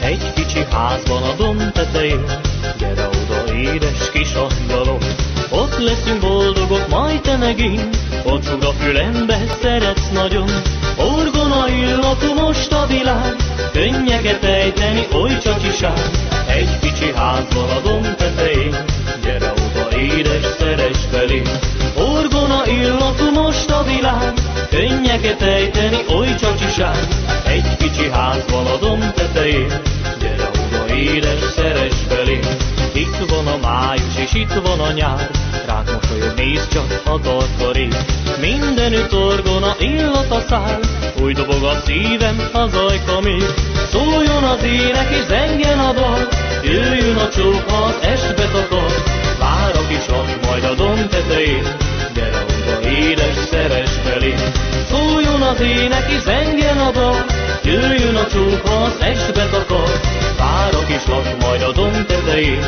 Egy kicsi házban a domb tetején, gyere oda, édes kis angyalom. Ott leszünk boldogok, majd te megint, ott sug a fülembe, szeretsz nagyon. Orgona illatú most a világ, könnyeket ejteni, oly csacsiság. Egy kicsi házban a domb tetején, gyere oda, édes, szeress felém. Orgona illatú most a világ, könnyeket ejteni, oly csacsiság. Egy kicsi házban a domb tetején, gyere oda, édes, szeress felém. Itt van a május és itt van a nyár, rád mosolyog, nézd csak a tarka rég. Mindenütt orgona illata száll, úgy dobog a szívem, az ajka még. Szóljon az ének és zengjen a dal, jöjjön a csók, ha az estbe takar. Vár a kis alak majd a domb tetején, gyere oda, édes, szeress felém. Szóljon az ének és zengjen a dal, jöjjön a csók, ha az estbe takar. Vár a kis alak majd a domb tetején,